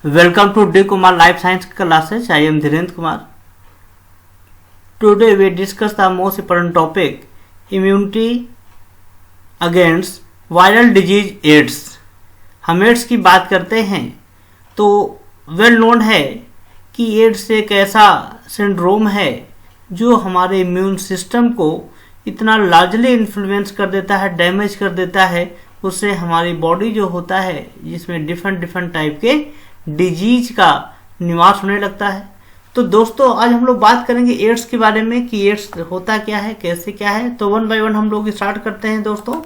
Welcome to D. Kumar Life Science classes. I am Dhirendra Kumar. Today we discuss the most important topic, immunity against viral disease AIDS. हम ads की बात करते हैं तो well known है कि ads एक ऐसा सिंड्रोम है जो हमारे इम्यून सिस्टम को इतना लार्जली इन्फ्लुएंस कर देता है, डैमेज कर देता है, उससे हमारी बॉडी जो होता है जिसमें डिफरेंट टाइप के डिजीज का निवास होने लगता है। तो दोस्तों आज हम लोग बात करेंगे एड्स के बारे में कि एड्स होता क्या है, कैसे क्या है। तो वन बाय वन हम लोग स्टार्ट करते हैं दोस्तों।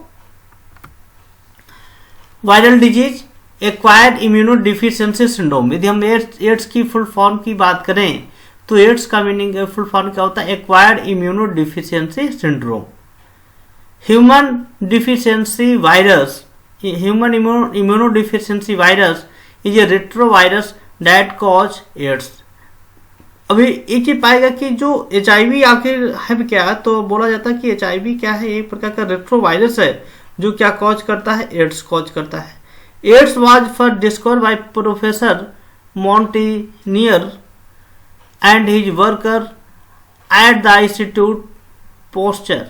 Viral disease acquired immunodeficiency syndrome. यदि हम एड्स की फुल फॉर्म की बात करें तो एड्स का मीनिंग फुल फॉर्म क्या होता है? Acquired immunodeficiency syndrome. Human deficiency virus, human immunodeficiency virus is a retrovirus that cause AIDS. अभी एक ही पाएगा कि जो HIV आखिर है क्या, तो बोला जाता है कि HIV क्या है? एक प्रकार का रेट्रोवायरस है जो क्या कॉज करता है? एड्स कॉज करता है। AIDS was first discovered by professor Montagnier and his worker at the Institut Pasteur,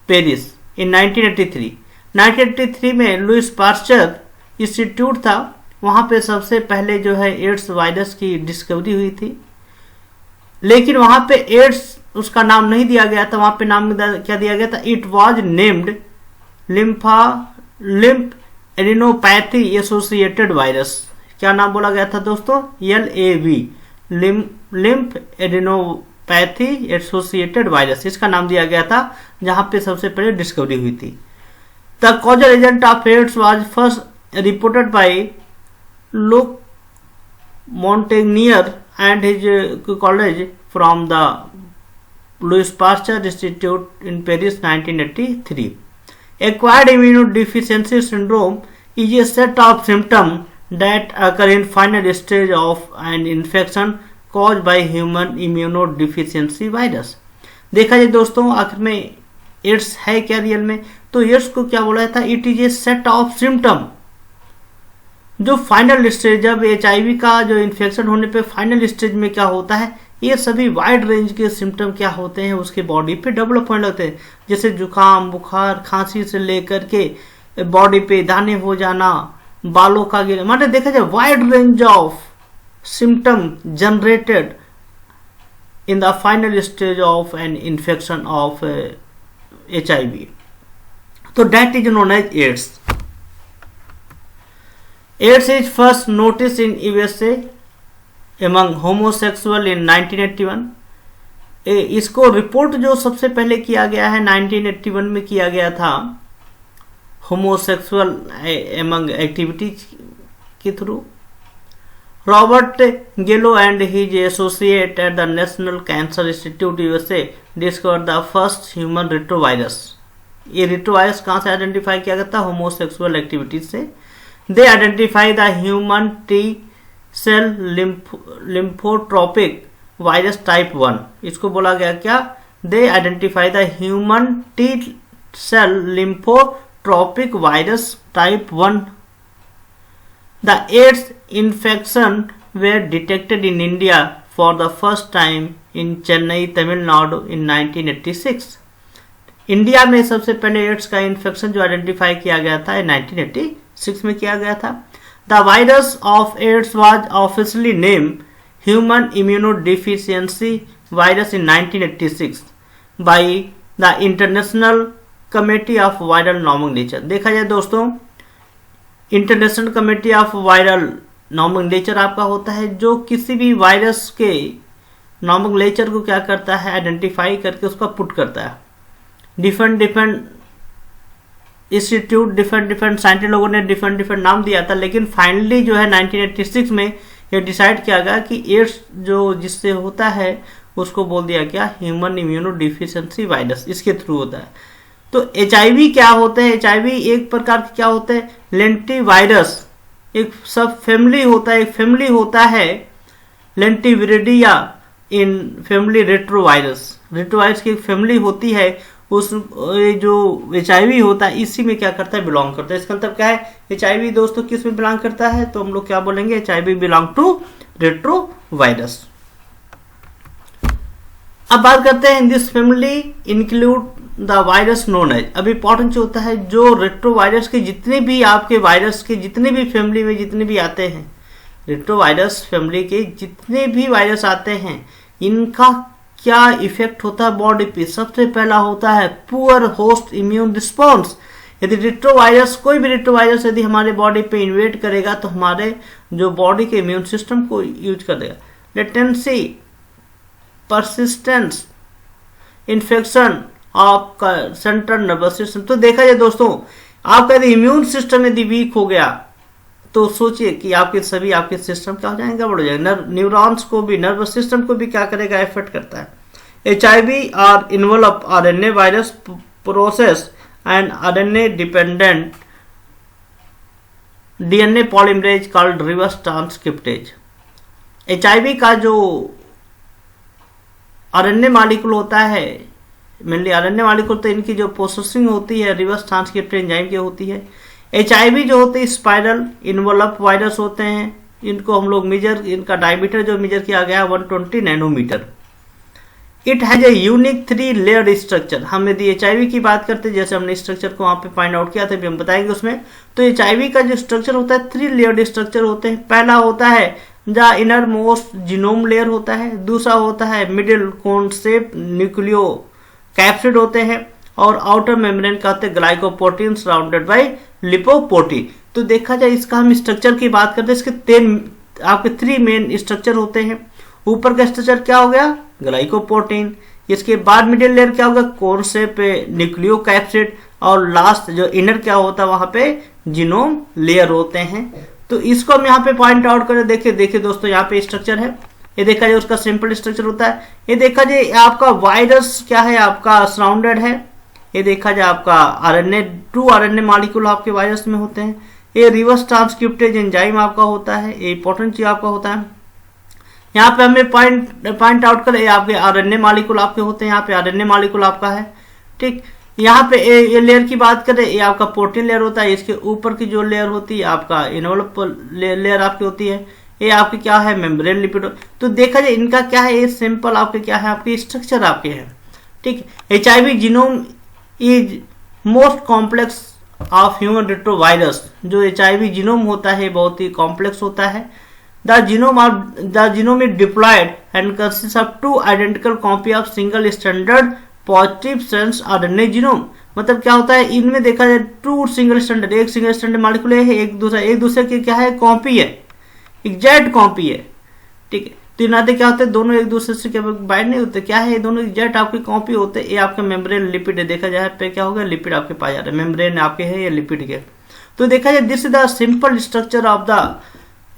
Paris in 1983। 1983 में लुइस पास्चर इंस्टीट्यूट था, वहाँ पे सबसे पहले जो है एड्स वायरस की डिस्कवरी हुई थी। लेकिन वहाँ पे एड्स उसका नाम नहीं दिया गया था, वहाँ पे नाम क्या दिया गया था? It was named lymph adenopathy associated virus. क्या नाम बोला गया था दोस्तों? LAV, lymph adenopathy associated virus, इसका नाम दिया गया था, जहां पे सबसे पहले डिस्कवरी हुई थी। The causal agent of AIDS was first reported by Luc Montagnier and his college from the Louis Pasteur institute in Paris 1983। Acquired immunodeficiency syndrome is a set of symptoms that occur in final stage of an infection caused by human immunodeficiency virus। देखा जाए दोस्तों आखिर में ads है क्या real में? तो ads को क्या बोला था? It is a set of symptom जो फाइनल स्टेज, जब HIV का जो इन्फेक्शन होने पे फाइनल स्टेज में क्या होता है, ये सभी वाइड रेंज के सिम्टम क्या होते हैं उसके बॉडी पे डेवलप होने लगते हैं। जैसे जुकाम, बुखार, खांसी से लेकर के बॉडी पे दाने हो जाना, बालों का गिरना, मतलब देखा जाए wide range of symptom generated in the final stage of an infection of HIV। तो that is known as AIDS. AIDS is first notice in USA among homosexual in 1981। इसको रिपोर्ट जो सबसे पहले किया गया है 1981 में किया गया था होमोसेक्सुअल एमंग एक्टिविटीज के थ्रू। Robert Gallo and his associate at the National Cancer Institute USA discovered the first human retrovirus. ये रेट्रोवायरस कहाँ से आइडेंटिफाई किया गया था? होमोसेक्सुअल एक्टिविटीज से। They identify the human T cell lymphotropic virus type 1। इसको बोला गया क्या? They identify the human T cell lymphotropic virus type 1। The AIDS infection were detected in India for the first time in Chennai, Tamil Nadu in 1986। India में सबसे पहले ads का infection जो identify किया गया था 1986 में किया गया था। The virus of AIDS was officially name human immunodeficiency virus in 1986 by the international committee of viral nomenclature. देखा जाए दोस्तों, international committee of viral nomenclature आपका होता है जो किसी भी वायरस के नॉमेनक्लेचर को क्या करता है? आइडेंटिफाई करके उसका पुट करता है। डिफरेंट इंस्टीट्यूट, डिफरेंट साइंटिस्ट लोगों ने डिफरेंट नाम दिया था, लेकिन फाइनली जो है 1986 में ये डिसाइड किया गया कि एड्स जो जिससे होता है उसको बोल दिया गया ह्यूमन इम्यूनोडिफिशियंसी वायरस, इसके थ्रू होता है। तो HIV क्या होते हैं? HIV एक प्रकार के क्या होते हैं? लेंटिवायरस, एक सब फैमिली होता है, एक फैमिली होता है लेंटिविरिडिया इन फैमिली रेट्रोवायरस। रेट्रोवायरस की एक फैमिली होती है, उस ये जो HIV होता है इसी में क्या करता है, बिलोंग करता है। इसका मतलब क्या है, HIV दोस्तों किस में बिलोंग करता है, तो हम लोग क्या बोलेंगे, HIV बिलोंग टू रेट्रोवायरस। अब बात करते हैं, in this family include the virus known as. अब इंपॉर्टेंट जो होता है, जो रेट्रोवायरस के जितने भी आपके वायरस के जितने भी फैमिली में जितने भी आते हैं, रेट्रोवायरस फैमिली के जितने भी वायरस आते हैं, इनका क्या इफेक्ट होता है बॉडी पे। सबसे पहला होता है पुअर होस्ट इम्यून रिस्पॉन्स। यदि रेट्रोवायरस, कोई भी रेट्रोवायरस यदि हमारे बॉडी पे इन्वेड करेगा तो हमारे जो बॉडी के इम्यून सिस्टम को यूज कर देगा। Latency, persistence, infection of central nervous system. तो देखा जाए दोस्तों, आपका यदि इम्यून सिस्टम यदि वीक हो गया तो सोचिए कि आपके सभी आपके सिस्टम क्या हो जाएंगे, बढ़ जाएंगे। न्यूरॉन्स को भी, नर्वस सिस्टम को भी क्या करेगा, इफेक्ट करता है। HIV are involve RNA virus process and RNA dependent DNA polymerase called reverse transcriptase. HIV का जो RNA मॉलिक्यूल होता है, मेनली RNA मॉलिक्यूल, तो इनकी जो प्रोसेसिंग होती है रिवर्स ट्रांसक्रिप्टेज एंजाइम की होती है। HIV जो होते हैं स्पाइरल इन्वॉल्व वायरस होते हैं, इनको हम लोग मेजर, इनका डायमीटर जो मेजर किया गया है 120 nanometer. It has a unique 3 layer structure. हम यदि HIV की बात करते हैं, जैसे हमने स्ट्रक्चर को वहां पे फाइंड आउट किया था, भी हम बताएंगे उसमें। तो HIV का जो स्ट्रक्चर होता है 3 लेयर स्ट्रक्चर होते हैं। पहला होता है the inner most genome layer होता है, दूसरा होता है middle cone shape nucleo capsid होते हैं, और आउटर मेम्ब्रेन कहते हैं ग्लाइकोप्रोटीन सराउंडेड बाय लिपोप्रोटीन। तो देखा जाए इसका हम स्ट्रक्चर की बात करते हैं, इसके आपके 3 मेन स्ट्रक्चर होते हैं। ऊपर का स्ट्रक्चर क्या हो गया, ग्लाइकोप्रोटीन। इसके बाद मिडिल लेयर क्या होगा, कोन शेप न्यूक्लियो कैप्सिड, और लास्ट जो इनर क्या होता है वहां पे जीनोम लेयर होते हैं। तो इसको हम यहाँ पे पॉइंट आउट करें। देखिए दोस्तों, यहाँ पे स्ट्रक्चर है, ये देखा जाए उसका सिंपल स्ट्रक्चर होता है। ये देखा जाए आपका वायरस क्या है, आपका सराउंडेड है। ये देखा जाए आपका RNA 2 RNA मॉलिक्यूल आपके वायरस में होते हैं। ये रिवर्स ट्रांसक्रिप्टेज एंजाइम आपका होता है, ये इंपॉर्टेंट चीज आपका होता है। यहाँ पे हमें पॉइंट आउट करें, आपके RNA मॉलिक्यूल आपके होते हैं, यहाँ पे RNA मॉलिक्यूल आपका है, ठीक। यहाँ पे ये लेयर की बात करें, ये आपका प्रोटीन लेयर होता है। इसके ऊपर की जो लेयर होती है आपका इन्वॉल्व लेयर आपकी होती है, ये आपकी क्या है, मेम्ब्रेन लिपिड। तो देखा जाए इनका क्या है, ये सिंपल आपके क्या है, आपके स्ट्रक्चर आपके हैं, ठीक। HIV genome is most complex of human retrovirus. जो HIV जीनोम होता है बहुत ही कॉम्प्लेक्स होता है। The genome is diploid and consist of 2 identical copy of single standard positive sense RNA genome. मतलब क्या होता है, इनमें देखा जाए 2 सिंगल स्टैंडर्ड, एक सिंगल स्टैंडर्ड मॉलिक्यूल है, एक दूसरे की क्या है, कॉपी है, एग्जैक्ट कॉपी है, ठीक है। तो नाते क्या होते हैं, दोनों एक दूसरे से बाइंड नहीं होते, क्या है, ये दोनों एग्जैक्ट आपकी कॉपी होते हैं। ये आपके मेम्ब्रेन लिपिड है, देखा जाए पे क्या होगा, लिपिड आपके पाए जा रहे हैं, मेम्ब्रेन आपके है ये लिपिड के। तो देखा जाए this is the simple structure of the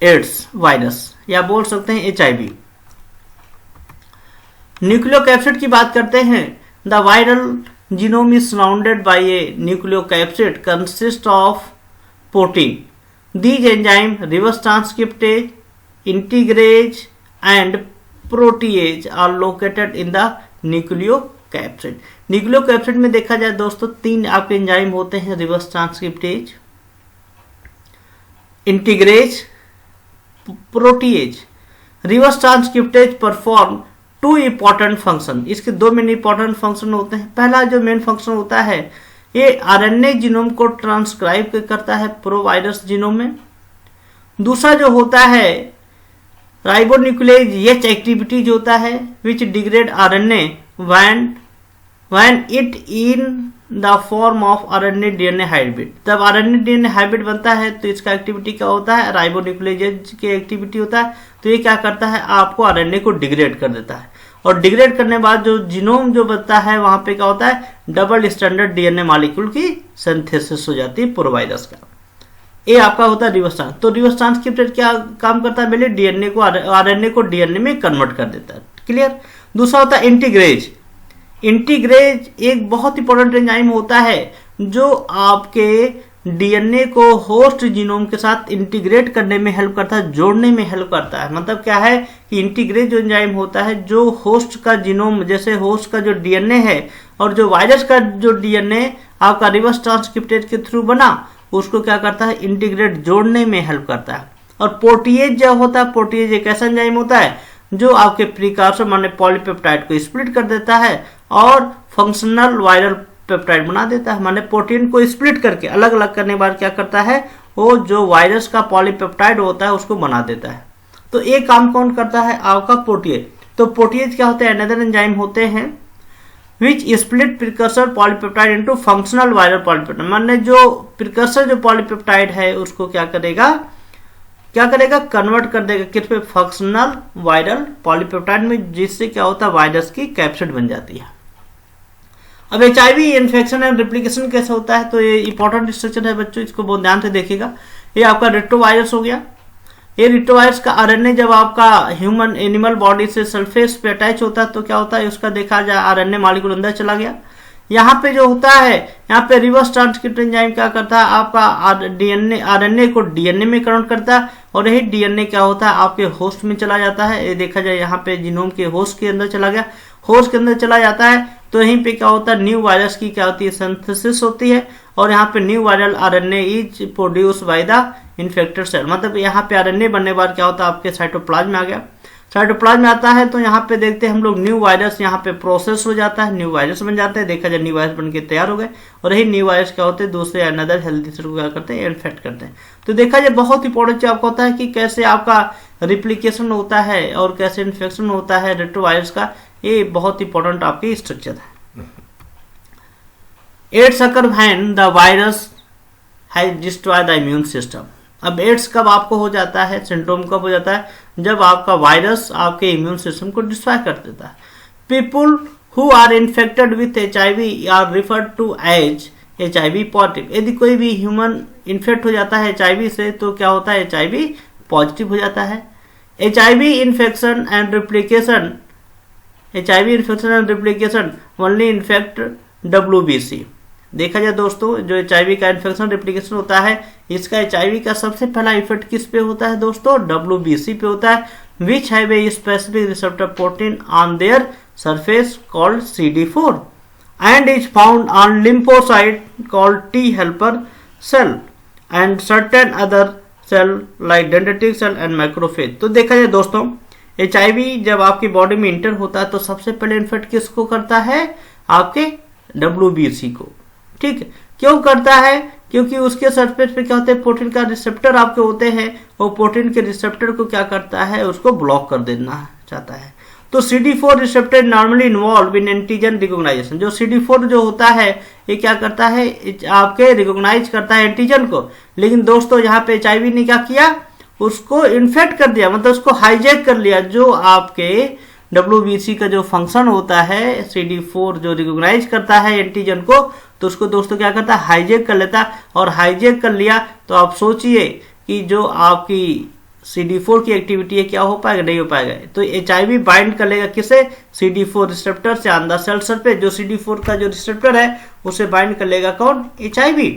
AIDS virus, या बोल सकते हैं HIV। न्यूक्लियोकैप्सिड की बात करते हैं। The viral genome is surrounded by A nucleocapsid consist of protein. These enzyme reverse transcriptase, integrase and protease are located in the nucleocapsid। Nucleocapsid में देखा जाए दोस्तों 3 आपके एंजाइम होते हैं, reverse transcriptase, integrase, protease. Reverse transcriptase perform 2 important function. इसके 2 main important function होते हैं। पहला जो मेन फंक्शन होता है, ये RNA जीनोम को ट्रांसक्राइब करता है प्रोवायरस जीनोम में। दूसरा जो होता है राइबोन्यूक्लियेज H एक्टिविटी जो होता है which degrade RNA when it in the form of RNA DNA hybrid. जब RNA DNA हाइब्रिड बनता है तो इसका एक्टिविटी क्या होता है, राइबोन्यूक्लियेज की एक्टिविटी होता है। तो ये क्या करता है, आपको RNA को डिग्रेड कर देता है, और डिग्रेड करने के बाद जो जीनोम जो बनता है वहां पे क्या होता है, डबल स्टैंडर्ड DNA मॉलिक्यूल की सिंथेसिस हो जाती है प्रोवायरस का। ये आपका होता है रिवर्स ट्रांस। तो रिवर्स ट्रांसक्रिप्टेड क्या काम करता है, पहले DNA को RNA को DNA में कन्वर्ट कर देता है, क्लियर। दूसरा होता है इंटीग्रेज। इंटीग्रेज एक बहुत इंपॉर्टेंट एंजाइम होता है जो आपके डीएनए को होस्ट जीनोम के साथ इंटीग्रेट करने में हेल्प करता है, जोड़ने में हेल्प करता है। मतलब क्या है कि इंटीग्रेट जो एंजाइम होता है, जो होस्ट का जीनोम, जैसे होस्ट का जो डीएनए है और जो वायरस का जो डीएनए आपका रिवर्स ट्रांसक्रिप्टेज के थ्रू बना, उसको क्या करता है, इंटीग्रेट जोड़ने में हेल्प करता है। और प्रोटीएज जो होता है, प्रोटीएज एक ऐसा एंजाइम होता है जो आपके प्रीकॉर्सर माने पॉलीपेप्टाइड को स्प्लिट कर देता है और फंक्शनल वायरल पेप्टाइड बना देता है। माने प्रोटीन को स्प्लिट करके अलग अलग करने के बाद क्या करता है, वो जो वायरस का पॉलीपेप्टाइड होता है उसको बना देता है। तो ये काम कौन करता है, आपका प्रोटीएज। तो प्रोटीएज क्या होते हैं, अनदर एंजाइम होते हैं which split precursor polypeptide into functional viral polypeptide. माने जो प्रिकर्सर जो पॉलीपेप्टाइड है उसको क्या करेगा, कन्वर्ट कर देगा किस पे, फंक्शनल वायरल पॉलीपेप्टाइड में, जिससे क्या होता है, वायरस की कैप्सिड बन जाती है। अब एचआईवी इन्फेक्शन एंड रेप्लिकेशन कैसे होता है, तो ये इंपॉर्टेंट स्ट्रक्चर है बच्चों, इसको बहुत ध्यान से देखिएगा। ये आपका रेट्रोवायरस हो गया। ये रेट्रोवायरस का आरएनए जब आपका ह्यूमन एनिमल बॉडी से सरफेस पे अटैच होता है तो क्या होता है, उसका देखा जाए आरएनए मॉलिक्यूल अंदर चला गया। यहाँ पे जो होता है, यहाँ पे रिवर्स ट्रांसक्रिप्शन एंजाइम क्या करता है, आपका डीएनए आरएनए को डीएनए में कन्वर्ट करता है और यही डीएनए क्या होता है, आपके होस्ट में चला जाता है। ये देखा जाए यहाँ पे जीनोम के होस्ट के अंदर चला गया, होस्ट के अंदर चला जाता है तो यहीं पे क्या होता है, न्यू वायरस की क्या होती है, सिंथेसिस होती है और यहाँ पे new viral RNA is produce by the infected cell. मतलब यहाँ पे आरएनए बनने के बाद क्या होता है, आपके साइटोप्लाज्म में आ गया। साइटोप्लाज्म में आता है तो यहाँ पे देखते हैं हम लोग न्यू वायरस यहाँ पे प्रोसेस हो जाता है, न्यू वायरस बन जाते हैं। देखा जाए न्यू वायरस बन के तैयार हो गए और यही न्यू वायरस क्या होते हैं, दूसरे अनदर हेल्दी सेल को क्या करते हैं, इन्फेक्ट करते हैं। तो देखा जाए बहुत इंपॉर्टेंट चीज आपको होता है कि कैसे आपका रिप्लिकेशन होता है और कैसे इन्फेक्शन होता है रेट्रोवायरस का, ये बहुत इंपॉर्टेंट आपकी स्ट्रक्चर है। AIDS occur when the virus has destroy the immune system. अब एड्स कब आपको हो जाता है, सिंड्रोम कब हो जाता है, जब आपका वायरस आपके इम्यून सिस्टम को डिस्ट्रॉय कर देता है। People who are infected with HIV are referred to as HIV positive. यदि कोई भी ह्यूमन इन्फेक्ट हो जाता है एचआईवी से तो क्या होता है, एचआईवी पॉजिटिव हो जाता है। HIV infection and replication, HIV infection and replication only infect WBC. देखा जाए दोस्तों, जो एचआईवी का इन्फेक्शन रेप्लिकेशन होता है, इसका एचआईवी का सबसे पहला इफेक्ट किस पे होता है दोस्तों, डब्ल्यूबीसी पे होता है, which have a specific receptor protein on their surface called CD4 and is found on lymphocyte called T helper cell and certain other cell like dendritic cell and macrophage. तो देखा जाए दोस्तों, एचआईवी जब आपकी body में inter होता है तो सबसे पहले इन्फेक्ट किसको करता है, आपके डब्ल्यूबीसी को। ठीक है, क्यों करता है, क्योंकि उसके सरफेस पे क्या होते हैं, प्रोटीन का रिसेप्टर आपके होते हैं, वो प्रोटीन के रिसेप्टर को क्या करता है, उसको ब्लॉक कर देना चाहता है। तो CD4 receptor normally involve in antigen recognisation. जो CD4 जो होता है ये क्या करता है, आपके रिकॉग्नाइज करता है एंटीजन को। लेकिन दोस्तों यहाँ पे एचआईवी ने क्या किया, उसको इन्फेक्ट कर दिया, मतलब उसको हाईजैक कर लिया। जो आपके डब्ल्यूबीसी का जो फंक्शन होता है, CD4 जो रिकॉग्नाइज करता है एंटीजन को, तो उसको दोस्तों क्या करता है, हाईजैक कर लेता है। और हाईजैक कर लिया तो आप सोचिए कि जो आपकी CD4 की एक्टिविटी है क्या हो पाएगा, नहीं हो पाएगा। तो एचआईवी बाइंड कर लेगा किसे, CD4 रिसेप्टर से ऑन द सेल सरफेस। जो CD4 का जो रिसेप्टर है उसे बाइंड कर लेगा कौन, एचआईवी।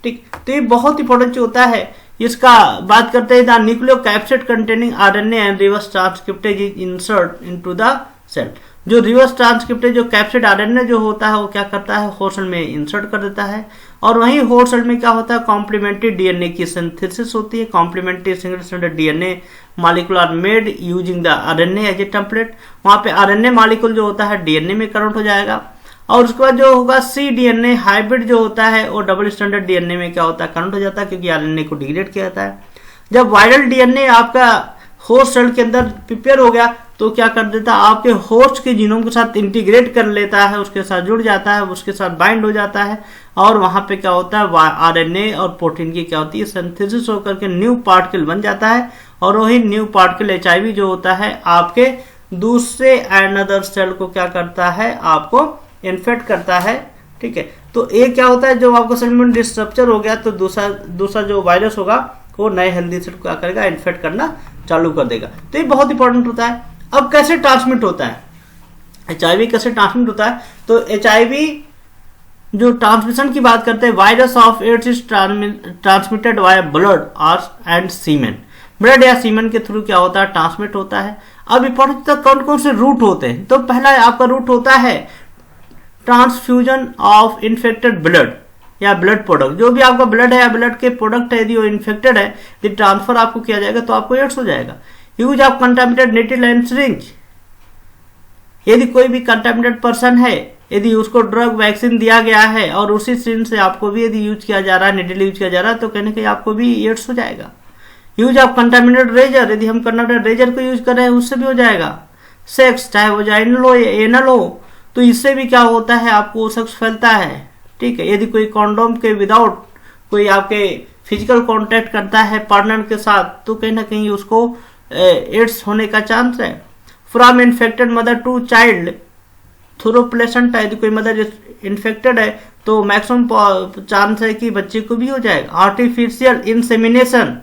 ठीक, तो ये बहुत इंपॉर्टेंट होता है। इसका बात करते हैं, the nucleocapsid containing RNA and reverse transcriptase is insert into the cell. जो रिवर्स ट्रांसक्रिप्टेज जो कैप्सिड आरएनए जो होता है वो क्या करता है, होस्ट सेल में इंसर्ट कर देता है। और वहीं होस्ट सेल में क्या होता है, कॉम्प्लीमेंट्री डीएनए की सिंथेसिस होती है। Complementary single stranded DNA molecule are made using the RNA as a template. वहां पे आरएनए मॉलिक्यूल जो होता है डीएनए में कन्वर्ट हो जाएगा। और उसके बाद जो होगा cDNA हाइब्रिड जो होता है वो डबल स्टैंडर्ड डीएनए में क्या होता है, कन्वर्ट हो जाता है, क्योंकि आरएनए को डिग्रेड किया जाता है। जब वायरल डीएनए आपका होस्ट सेल के अंदर प्रिपेयर हो गया तो क्या कर देता है, आपके होस्ट के जीनोम के साथ इंटीग्रेट कर लेता है, उसके साथ जुड़ जाता है, उसके साथ बाइंड हो जाता है। और वहां पे क्या होता है, आरएनए और प्रोटीन की क्या होती है, सिंथेसिस होकर के न्यू पार्टिकल बन जाता है। और वही न्यू पार्टिकल एचआईवी जो होता है आपके दूसरे अनदर सेल को क्या करता है, आपको इन्फेक्ट करता है। ठीक है, तो ये क्या होता है, जो आपको सेल में डिस्ट्रक्चर हो गया तो दूसरा जो वायरस होगा वो नए हेल्दी सेल को क्या करेगा, इन्फेक्ट करना चालू कर देगा। तो ये बहुत इंपॉर्टेंट होता है। अब कैसे ट्रांसमिट होता है एचआईवी, कैसे ट्रांसमिट होता है, तो एचआईवी जो ट्रांसमिशन की बात करते हैं, virus of AIDS is transmitted by blood और एंड सीमेन, ब्लड या सीमेन के थ्रू क्या होता है, ट्रांसमिट होता है। अब इंपॉर्टेंट कौन कौन से रूट होते हैं, तो पहला आपका रूट होता है ट्रांसफ्यूजन ऑफ इन्फेक्टेड ब्लड या ब्लड प्रोडक्ट, जो भी आपका ब्लड है या ब्लड के प्रोडक्ट है यदि वो इन्फेक्टेड है, यदि ट्रांसफर आपको किया जाएगा तो आपको एड्स हो जाएगा। Use of contaminated needle and syringe, यदि कोई भी कंटामिनेटेड पर्सन है, यदि उसको ड्रग वैक्सीन दिया गया है और उसी सिरिंज से आपको भी यदि यूज किया जा रहा है, नीडल यूज किया जा रहा है, तो कहीं ना कहीं आपको भी एड्स हो जाएगा। यूज ऑफ कंटामिनेटेड रेजर, यदि हम कंटामिनेटेड रेजर को यूज कर रहे हैं उससे भी हो जाएगा। सेक्स, चाहे वो जाइनल हो या एनल हो, तो इससे भी क्या होता है, आपको सेक्स फैलता है। ठीक है, यदि कोई कॉन्डोम के विदाउट कोई आपके फिजिकल कांटेक्ट करता है पार्टनर के साथ, तो कहीं ना कहीं उसको एड्स होने का चांस है। From infected mother to child through placenta, यदि कोई मदर इन्फेक्टेड है तो मैक्सिमम चांस है कि बच्चे को भी हो जाएगा। आर्टिफिशियल इंसेमिनेशन,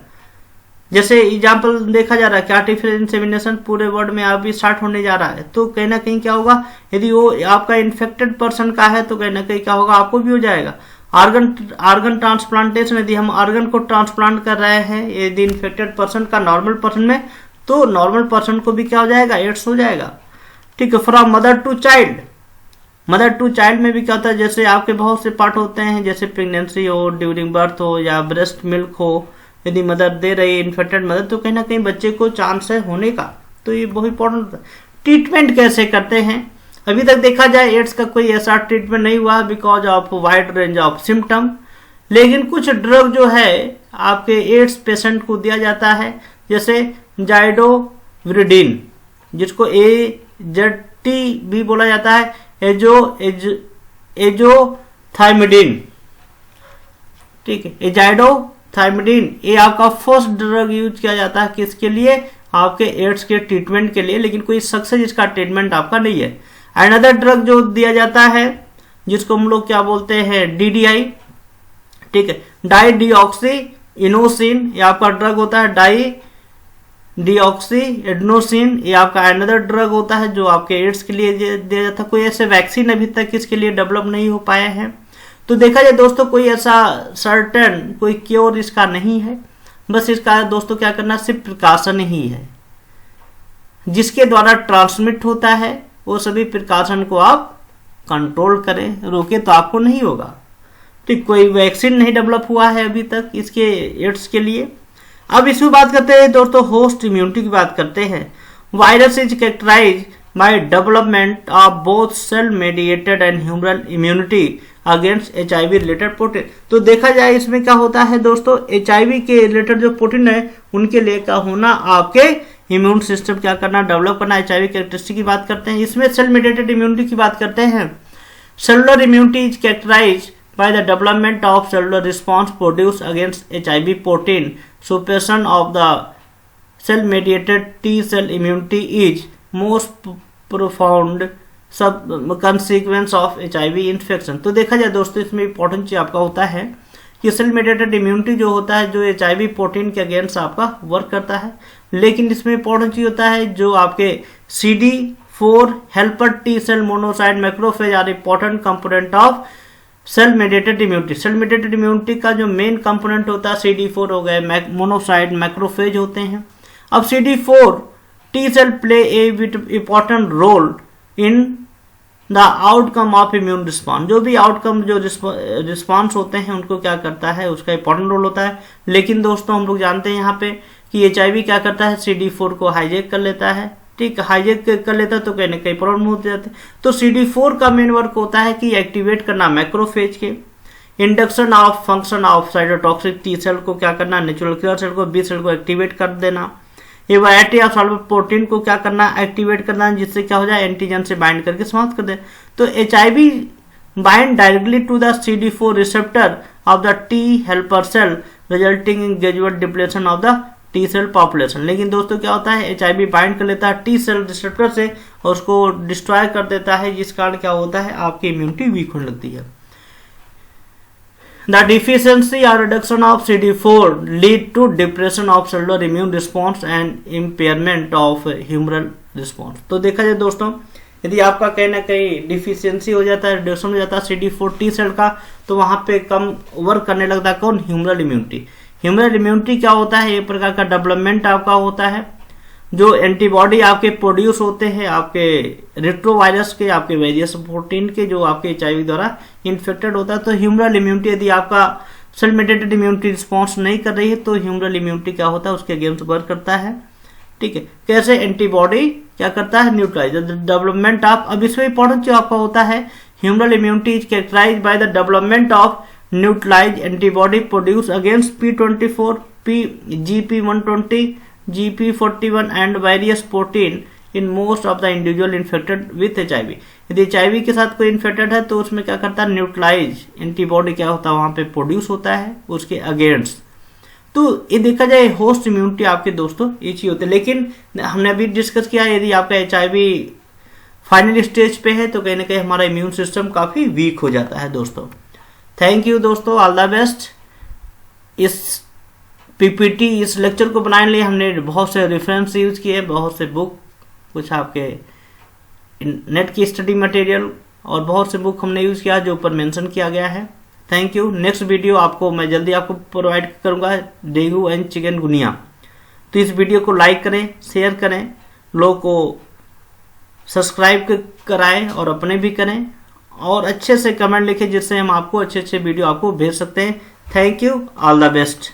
जैसे एग्जाम्पल देखा जा रहा है कि आर्टिफिशियल इंसेमिनेशन पूरे वर्ल्ड में अभी स्टार्ट होने जा रहा है, तो कहीं ना कहीं क्या होगा, यदि वो आपका इन्फेक्टेड पर्सन का है तो कहीं ना कहीं क्या होगा, आपको भी हो जाएगा। आर्गन ट्रांसप्लांटेशन, यदि हम आर्गन को ट्रांसप्लांट कर रहे हैं यदि इन्फेक्टेड पर्सन का नॉर्मल पर्सन में, तो नॉर्मल पर्सन को भी क्या हो जाएगा, एड्स हो जाएगा। ठीक है, from mother to child, mother to child में भी क्या होता है, जैसे आपके बहुत से पार्ट होते हैं, जैसे प्रेगनेंसी हो, ड्यूरिंग बर्थ हो या ब्रेस्ट मिल्क हो, यदि मदर दे रही है इन्फेक्टेड मदर, तो कहीं ना कहीं बच्चे को चांस है होने का। तो ये बहुत इंपॉर्टेंट। ट्रीटमेंट कैसे करते हैं, अभी तक देखा जाए एड्स का कोई ऐसा ट्रीटमेंट नहीं हुआ because of wide range of symptom, लेकिन कुछ ड्रग जो है आपके एड्स पेशेंट को दिया जाता है, जैसे जाइडोविरिडीन, जिसको AZT भी बोला जाता है, एजोथाइमिडीन। ठीक है, एजाइडोथाइमिडीन, ये आपका फर्स्ट ड्रग यूज किया जाता है किसके लिए, आपके एड्स के ट्रीटमेंट के लिए, लेकिन कोई सक्सेस इसका ट्रीटमेंट आपका नहीं है। अनदर ड्रग जो दिया जाता है जिसको हम लोग क्या बोलते हैं, DDI। ठीक है, डाई डीऑक्सी इनोसिन, ये आपका ड्रग होता है। डाई डीऑक्सी एडनोसिन, ये आपका अनदर ड्रग होता है जो आपके एड्स के लिए दिया जाता है। कोई ऐसे वैक्सीन अभी तक इसके लिए डेवलप नहीं हो पाए हैं। तो देखा जाए दोस्तों, कोई ऐसा सर्टेन कोई क्योर इसका नहीं है, बस इसका दोस्तों क्या करना, सिर्फ प्रिकॉशन ही है जिसके द्वारा ट्रांसमिट होता है। वो सभी प्रिकॉशन को आप कंट्रोल करें, रोके तो आपको नहीं होगा। ठीक, कोई वैक्सीन नहीं डेवलप हुआ है अभी तक इसके एड्स के लिए। अब इसमें बात करते हैं दोस्तों, होस्ट इम्यूनिटी की बात करते हैं। Virus is characterise by development of both cell mediated and humoral immunity against HIV related protein. तो देखा जाए इसमें क्या होता है दोस्तों, HIV के रिलेटेड जो प्रोटीन है उनके लिए क्या होना, आपके इम्यून सिस्टम क्या करना, डेवलप करना। HIV कैरेक्टरिस्टिक की बात करते हैं, इसमें सेल मेडिएटेड इम्यूनिटी की बात करते हैं। Cellular immunity is characterise by the development of cellular response produced against HIV protein. Suppression of the cell-mediated T-cell immunity is most profound consequence of HIV infection. तो देखा जाए दोस्तों, इसमें इंपॉर्टेंट चीज आपका होता है कि सेल मेडिएटेड इम्यूनिटी जो होता है, जो HIV प्रोटीन के अगेंस्ट आपका वर्क करता है, लेकिन इसमें इंपॉर्टेंट चीज होता है जो आपके CD4 helper T cell monocyte macrophage are important component of cell mediated immunity. Cell mediated immunity का जो मेन कंपोनेंट होता है CD4 हो गए, मोनोसाइट मैक्रोफेज होते हैं। अब CD4 T cell play a important role in the outcome of immune response. जो भी आउटकम जो रिस्पॉन्स होते हैं उनको क्या करता है, उसका इंपॉर्टेंट रोल होता है। लेकिन दोस्तों हम लोग जानते हैं यहाँ पे कि HIV क्या करता है, CD4 को हाईजैक कर लेता है। ठीक, हाईजैक कर लेता है तो कहीं ना कहीं प्रॉब्लम हो जाती है। तो CD4 का मेन वर्क होता है कि एक्टिवेट करना मैक्रोफेज के, induction of function of cytotoxic T cell को क्या करना, नेचुरल किलर सेल को, B सेल को एक्टिवेट कर देना। ये वैरायटी ऑफ सॉल्वेबल प्रोटीन को क्या करना, एक्टिवेट करना, जिससे क्या हो जाए, एंटीजन से बाइंड करके समाप्त कर दे। तो HIV bind directly to the CD4 receptor of the T helper cell resulting in gradual depletion of the T cell population. लेकिन दोस्तों क्या होता है, HIV बाइंड कर लेता है T सेल रिसेप्टर से और उसको डिस्ट्रॉय कर देता है, जिस कारण क्या होता है, आपकी इम्यूनिटी वीक होने लगती है। द डिफिशियंसी और reduction of CD4 lead to depression of cellular immune response and impairment of humoral response. तो देखा जाए दोस्तों, यदि आपका कहीं ना कहीं डिफिशियंसी हो जाता है, रिडक्शन हो जाता है CD4 टी सेल का, तो वहां पे कम वर्क करने लगता है कौन, ह्यूमरल इम्यूनिटी। ह्यूमरल इम्यूनिटी क्या होता है, एक प्रकार का डेवलपमेंट आपका होता है, जो एंटीबॉडी आपके प्रोड्यूस होते हैं आपके रेट्रोवायरस के, आपके वेरियस प्रोटीन के, जो आपके HIV द्वारा इन्फेक्टेड होता है। तो ह्यूमरल इम्यूनिटी, यदि आपका सेल मेडिएटेड इम्यूनिटी रिस्पॉन्स नहीं कर रही है तो ह्यूमरल इम्यूनिटी क्या होता है, उसके अगेंस्ट वर्क करता है। ठीक है, कैसे एंटीबॉडी क्या करता है, न्यूट्रलाइज डेवलपमेंट ऑफ। अब इसमें इंपॉर्टेंट जो आपका होता है, humoral immunity is characterise by the development of neutralise antibody produce against P24, GP120, GP41 and various protein in most of the individual infected with HIV। यदि HIV के साथ कोई इन्फेक्टेड है तो उसमें क्या करता है, न्यूट्रलाइज एंटीबॉडी क्या होता है वहां पे प्रोड्यूस होता है उसके अगेंस्ट। तो ये देखा जाए होस्ट इम्यूनिटी आपके दोस्तों ये चीज होती है। लेकिन हमने अभी डिस्कस किया, यदि आपका HIV फाइनल स्टेज पे है तो कहीं ना कहीं हमारा इम्यून सिस्टम काफी वीक हो जाता है दोस्तों। थैंक यू दोस्तों, ऑल द बेस्ट। इस PPT इस लेक्चर को बनाने के लिए हमने बहुत से रेफरेंस यूज किए, बहुत से बुक, कुछ आपके नेट की स्टडी मटेरियल और बहुत से बुक हमने यूज किया जो ऊपर मेंशन किया गया है। Thank you. नेक्स्ट वीडियो आपको मैं जल्दी आपको प्रोवाइड करूंगा, डेंगू एंड चिकनगुनिया। तो इस वीडियो को लाइक करें, शेयर करें, लोगों को सब्सक्राइब कराएं और अपने भी करें, और अच्छे से कमेंट लिखें जिससे हम आपको अच्छे अच्छे वीडियो आपको भेज सकते हैं। Thank you, all the best.